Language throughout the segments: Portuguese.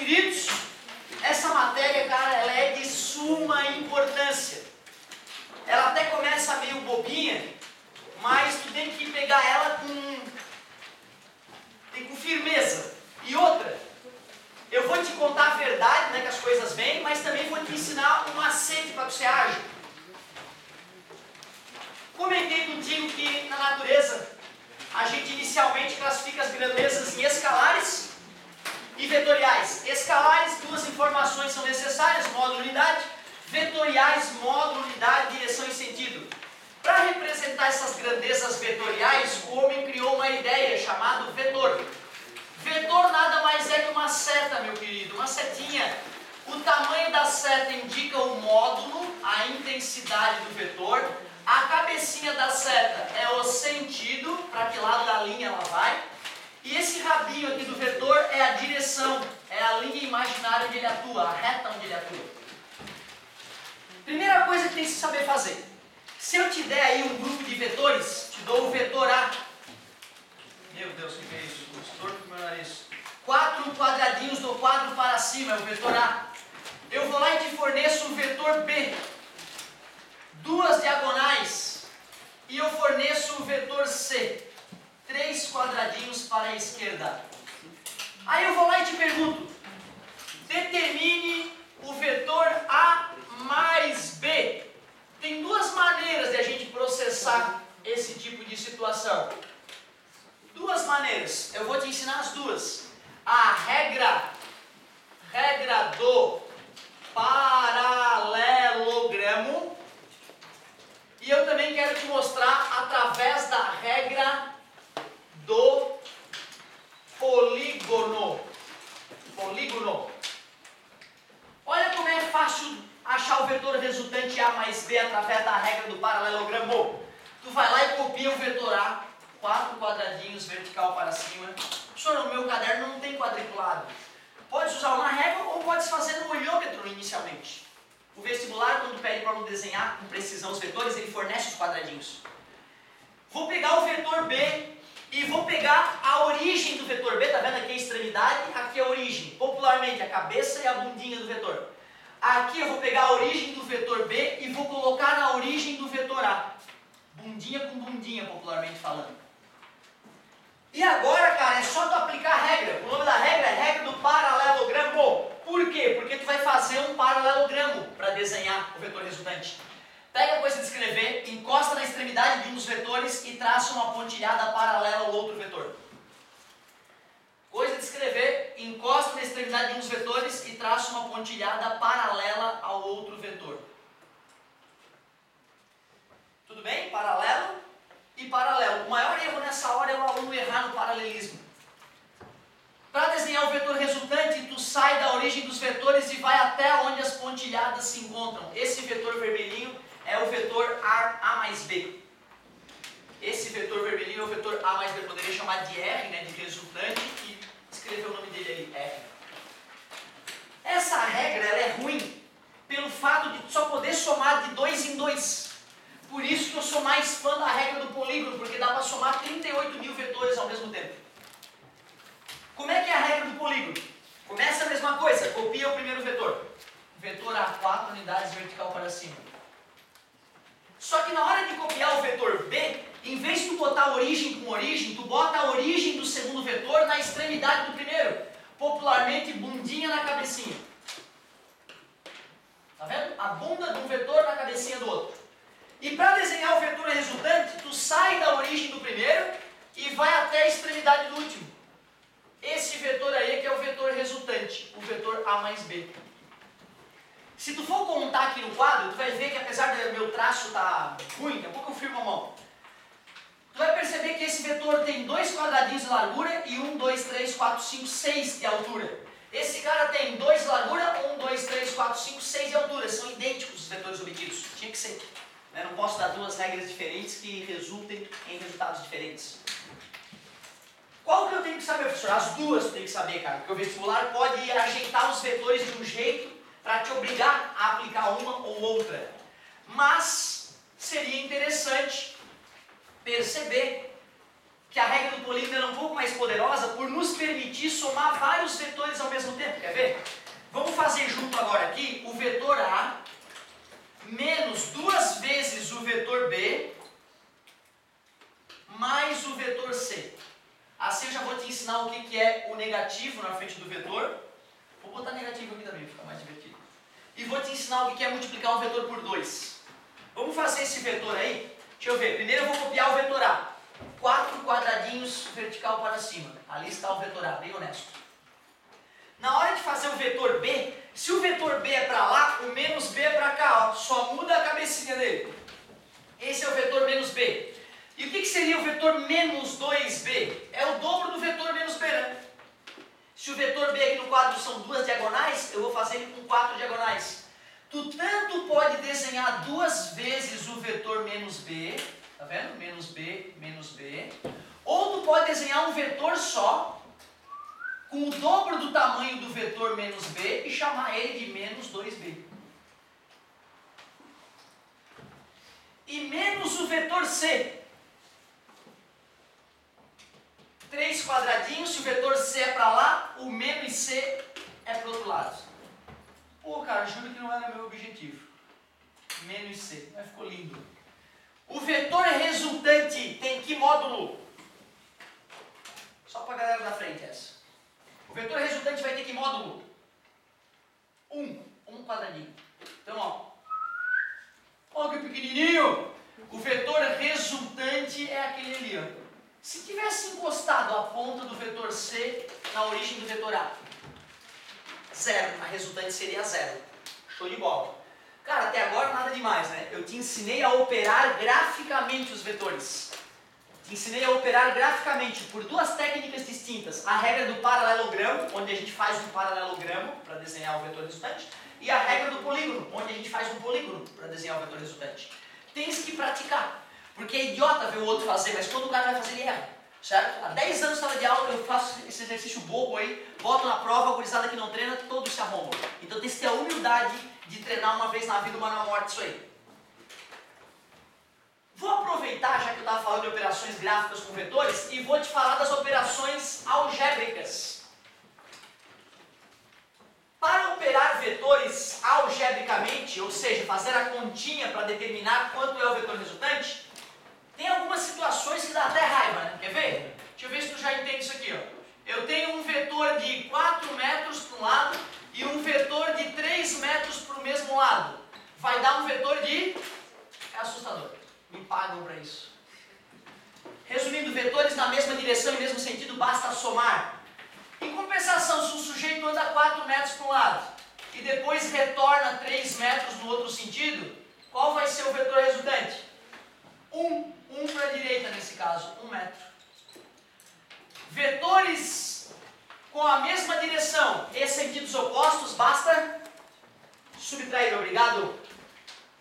queridos, essa matéria, cara, ela é de suma importância. Ela até começa meio bobinha, mas tu tem que pegar ela com firmeza. E outra, eu vou te contar a verdade, né, que as coisas vêm, mas também vou te ensinar um macete para que você age. Comentei contigo que na natureza a gente inicialmente classifica as grandezas em escalares e vetoriais. Escalares, duas informações são necessárias, módulo, unidade. Vetoriais, módulo, unidade, direção e sentido. Para representar essas grandezas vetoriais, o homem criou uma ideia chamada vetor. Vetor nada mais é que uma seta, meu querido, uma setinha. O tamanho da seta indica o módulo, a intensidade do vetor. A cabecinha da seta é o sentido, para que lado da linha ela vai. E esse rabinho aqui do vetor é a direção, é a linha imaginária onde ele atua, a reta onde ele atua. Primeira coisa que tem que saber fazer. Se eu te der aí um grupo de vetores, te dou o vetor A. Meu Deus, o que é isso? Estou com o meu nariz. 4 quadradinhos do quadro para cima, é o vetor A. Eu vou lá e te forneço o vetor B. 2 diagonais. E eu forneço o vetor C. 3 quadradinhos para a esquerda. Aí eu vou lá e te pergunto. Determine o vetor A mais B. Tem duas maneiras de a gente processar esse tipo de situação. Duas maneiras. Eu vou te ensinar as duas. A regra do paralelogramo. E eu também quero te mostrar através da regra do polígono. Olha como é fácil achar o vetor resultante A mais B através da regra do paralelogramo. Tu vai lá e copia o vetor A, 4 quadradinhos vertical para cima. Professor, no meu caderno não tem quadriculado. Pode usar uma régua ou pode fazer no olhômetro inicialmente. O vestibular, quando pede para o aluno desenhar com precisão os vetores, ele fornece os quadradinhos. Vou pegar o vetor B e vou pegar a origem do vetor B, tá vendo aqui a extremidade, aqui a origem, popularmente a cabeça e a bundinha do vetor. Aqui eu vou pegar a origem do vetor B e vou colocar na origem do vetor A. Bundinha com bundinha, popularmente falando. E agora, cara, é só tu aplicar a regra. O nome da regra é regra do paralelogramo. Por quê? Porque tu vai fazer um paralelogramo para desenhar o vetor resultante. Pega a coisa de escrever, encosta na extremidade de um dos vetores e traça uma pontilhada paralela ao outro vetor. Coisa de escrever, encosta na extremidade de um dos vetores e traça uma pontilhada paralela ao outro vetor. Tudo bem? Paralelo e paralelo. O maior erro nessa hora é o aluno errar no paralelismo. Para desenhar o vetor resultante, tu sai da origem dos vetores e vai até onde as pontilhadas se encontram. Esse vetor vermelhinho é o vetor A mais B. Esse vetor vermelhinho é o vetor A mais B. Eu poderia chamar de R, né, de resultante, e escrever o nome dele ali, R. Essa regra ela é ruim pelo fato de só poder somar de 2 em 2. Por isso que eu sou mais fã da regra do polígono, porque dá para somar 38 mil vetores ao mesmo tempo. Como é que é a regra do polígono? Começa a mesma coisa, copia o primeiro vetor. Vetor A, 4 unidades vertical para cima. Só que na hora de copiar o vetor B, em vez de tu botar origem com origem, tu bota a origem do segundo vetor na extremidade do primeiro. Popularmente, bundinha na cabecinha. Tá vendo? A bunda de um vetor na cabecinha do outro. E para desenhar o vetor resultante, tu sai da origem do primeiro e vai até a extremidade do último. Esse vetor aí que é o vetor resultante, o vetor A mais B. Se tu for contar aqui no quadro, tu vai ver que apesar do meu traço estar ruim, daqui a pouco eu firmo a mão. Tu vai perceber que esse vetor tem 2 quadradinhos de largura e 1, 2, 3, 4, 5, 6 de altura. Esse cara tem 2 de largura, 1, 2, 3, 4, 5, 6 de altura. São idênticos os vetores obtidos. Tinha que ser. Eu não posso dar duas regras diferentes que resultem em resultados diferentes. Qual que eu tenho que saber, professor? As duas eu tenho que saber, cara. Porque o vestibular pode ajeitar os vetores de um jeito para te obrigar a aplicar uma ou outra. Mas seria interessante perceber que a regra do polígono era um pouco mais poderosa por nos permitir somar vários vetores ao mesmo tempo. Quer ver? Vamos fazer junto agora aqui o vetor A menos 2 vezes o vetor B mais o vetor C. Assim eu já vou te ensinar o que é o negativo na frente do vetor. Vou botar negativo aqui também, fica mais divertido. E vou te ensinar o que é multiplicar um vetor por 2. Vamos fazer esse vetor aí? Deixa eu ver. Primeiro eu vou copiar o vetor A. 4 quadradinhos vertical para cima. Ali está o vetor A, bem honesto. Na hora de fazer o vetor B, se o vetor B é para lá, o menos B é para cá. Ó. Só muda a cabecinha dele. Esse é o vetor menos B. E o que seria o vetor menos 2B? É o dobro do vetor menos B, né? Se o vetor B aqui no quadro são 2 diagonais, eu vou fazer ele com 4 diagonais. Tu tanto pode desenhar 2 vezes o vetor menos B, tá vendo? Menos B, ou tu pode desenhar um vetor só, com o dobro do tamanho do vetor menos B, e chamar ele de menos 2B. E menos o vetor C. 3 quadradinhos, se o vetor C é para lá, o menos C é para o outro lado. Pô, cara, juro que não era meu objetivo. Menos C, mas ficou lindo. O vetor resultante tem que módulo? Só para a galera da frente essa. O vetor resultante vai ter que módulo? 1 quadradinho. Então, ó que pequenininho. O vetor resultante é aquele ali, ó. Se tivesse encostado a ponta do vetor C na origem do vetor A, 0, a resultante seria 0. Show de bola. Cara, até agora nada demais, né? Eu te ensinei a operar graficamente os vetores. Te ensinei a operar graficamente por 2 técnicas distintas. A regra do paralelogramo, onde a gente faz um paralelogramo para desenhar o vetor resultante, e a regra do polígono, onde a gente faz um polígono para desenhar o vetor resultante. Tens que praticar. Porque é idiota ver o outro fazer, mas quando o cara vai fazer, ele erra. Certo? Há 10 anos de sala de aula eu faço esse exercício bobo aí, boto na prova, a gurizada que não treina, todos se arrombam. Então tem que ter a humildade de treinar uma vez na vida, uma na morte, isso aí. Vou aproveitar, já que eu estava falando de operações gráficas com vetores, e vou te falar das operações algébricas. Para operar vetores algebricamente, ou seja, fazer a continha para determinar quanto é o vetor resultante, tem algumas situações que dá até raiva, né? Quer ver? Deixa eu ver se tu já entende isso aqui, ó. Eu tenho um vetor de 4 metros para um lado e um vetor de 3 metros para o mesmo lado. Vai dar um vetor de... É assustador. Me pagam para isso. Resumindo, vetores na mesma direção e mesmo sentido, basta somar. Em compensação, se o sujeito anda 4 metros para um lado e depois retorna 3 metros no outro sentido, qual vai ser o vetor resultante? 1 para a direita nesse caso, 1 metro. Vetores com a mesma direção e sentidos opostos, basta subtrair, obrigado?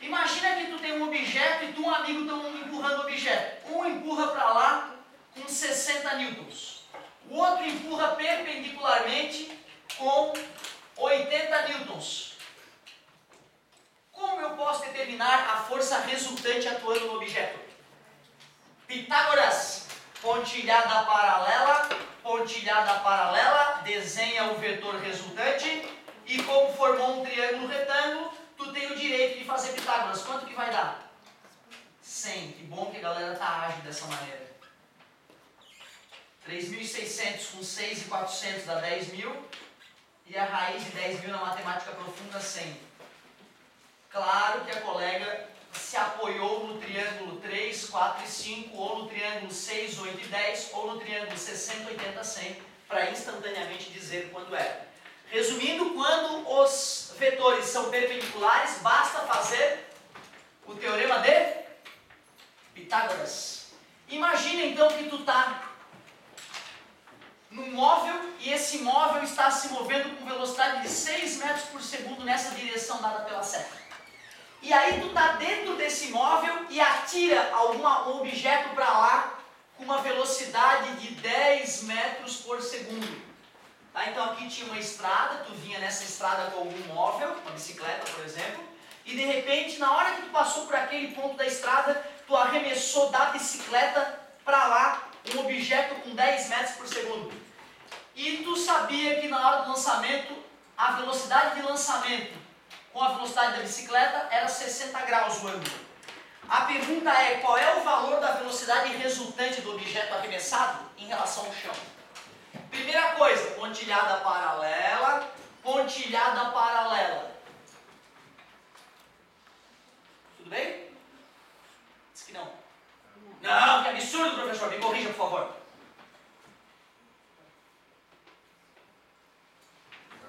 Imagina que tu tem um objeto e tu e um amigo estão empurrando o objeto. Um empurra para lá com 60 newtons. O outro empurra perpendicularmente com 80 newtons. Como eu posso determinar a força resultante atuando no objeto? Pitágoras, pontilhada paralela, desenha o vetor resultante e como formou um triângulo retângulo, tu tem o direito de fazer Pitágoras. Quanto que vai dar? 100. Que bom que a galera tá ágil dessa maneira. 3.600 com 6.400 dá 10.000 e a raiz de 10.000 na matemática profunda 100. Claro que a colega se apoiou no triângulo 3, 4 e 5, ou no triângulo 6, 8 e 10, ou no triângulo 60, 80, 100, para instantaneamente dizer quando é. Resumindo, quando os vetores são perpendiculares, basta fazer o teorema de Pitágoras. Imagina então que tu está num móvel e esse móvel está se movendo com velocidade de 6 metros por segundo nessa direção dada pela seta. E aí tu está dentro desse móvel e atira um objeto para lá com uma velocidade de 10 metros por segundo. Tá? Então aqui tinha uma estrada, tu vinha nessa estrada com algum móvel, uma bicicleta por exemplo, e de repente na hora que tu passou por aquele ponto da estrada, tu arremessou da bicicleta para lá um objeto pergunta é, qual é o valor da velocidade resultante do objeto arremessado em relação ao chão? Primeira coisa, pontilhada paralela, pontilhada paralela. Tudo bem? Diz que não. Não, que absurdo, professor, me corrija, por favor.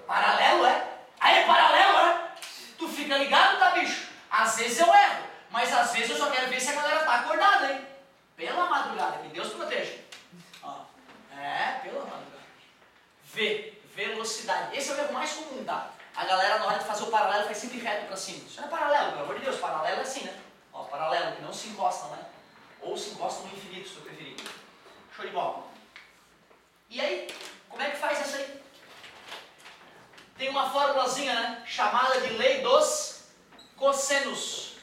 Paralelo, é? Aí é paralelo, é? Tu fica ligado, tá, bicho? Às vezes eu erro, mas às vezes eu só quero ver se a galera tá acordada, hein? Pela madrugada, que Deus proteja. Ó. Pela madrugada. Velocidade. Esse é o erro mais comum, tá? A galera, na hora de fazer o paralelo, faz sempre reto pra cima. Isso não é paralelo, pelo amor de Deus. Paralelo é assim, né? Ó, paralelo, que não se encostam, né? Ou se encostam no infinito, se eu preferir. Show de bola. E aí, como é que faz essa aí? Tem uma formulazinha, né? Chamada de lei dos cossenos.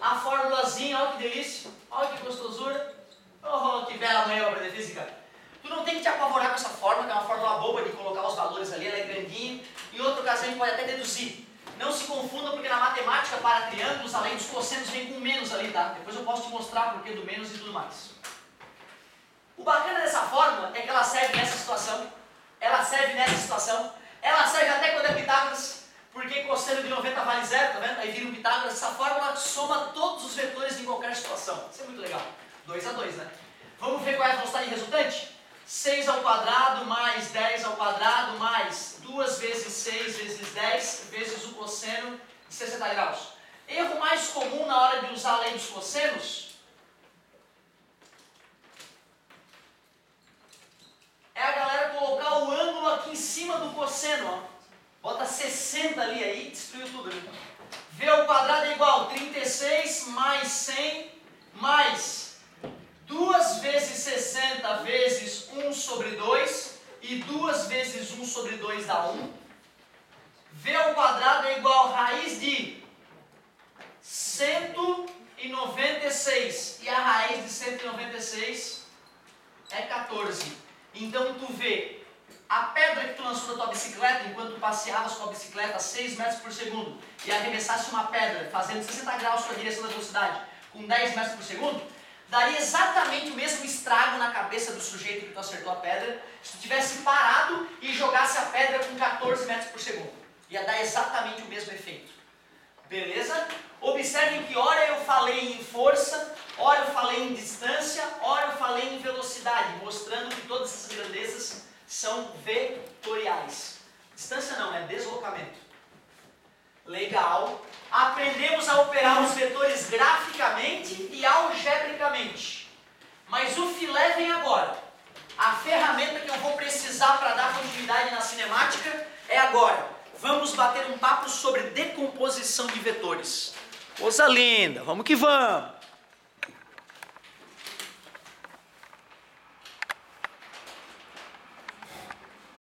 A formulazinha, olha que delícia, olha que gostosura. Oh, que bela manhã para aprender física. Tu não tem que te apavorar com essa fórmula, que é uma fórmula boba de colocar os valores ali, ela é grandinha. Em outra ocasião a gente pode até deduzir. Não se confunda, porque na matemática para triângulos, além dos cossenos, vem com menos ali, tá? Depois eu posso te mostrar porquê do menos e tudo mais. O bacana dessa fórmula é que ela serve nessa situação. Ela serve nessa situação. Ela serve até quando é Pitágoras, porque cosseno de 90 vale zero, tá vendo? Aí vira um Pitágoras. Essa fórmula soma todos os vetores em qualquer situação. Isso é muito legal. 2 a 2, né? Vamos ver qual é a velocidade resultante? 6 ao quadrado mais 10 ao quadrado mais 2 vezes 6 vezes 10 vezes o cosseno de 60 graus. Erro mais comum na hora de usar a lei dos cossenos é a galera colocar o ângulo aqui em cima do cosseno, ó. Bota 60 ali, aí destruiu tudo. Né? V ao quadrado é igual a 36 mais 100 mais 2 vezes 60 vezes 1 sobre 2 e 2 vezes 1 sobre 2 dá 1. V ao quadrado é igual a raiz de 196 e a raiz de 196 é 14. Então tu vê a pedra que tu lançou da tua bicicleta enquanto tu passeavas com a bicicleta a 6 metros por segundo e arremessasse uma pedra fazendo 60 graus com a direção da velocidade com 10 metros por segundo, daria exatamente o mesmo estrago na cabeça do sujeito que tu acertou a pedra se tu tivesse parado e jogasse a pedra com 14 metros por segundo. Ia dar exatamente o mesmo efeito. Beleza? Observem que ora eu falei em força, ora eu falei em distância, ora eu falei em velocidade, mostrando que todas essas grandezas são vetoriais. Distância não, é deslocamento. Legal. Aprendemos a operar os vetores graficamente e algebricamente. Mas o filé vem agora. A ferramenta que eu vou precisar para dar continuidade na cinemática é agora. Vamos bater um papo sobre decomposição de vetores. Coisa linda, vamos que vamos!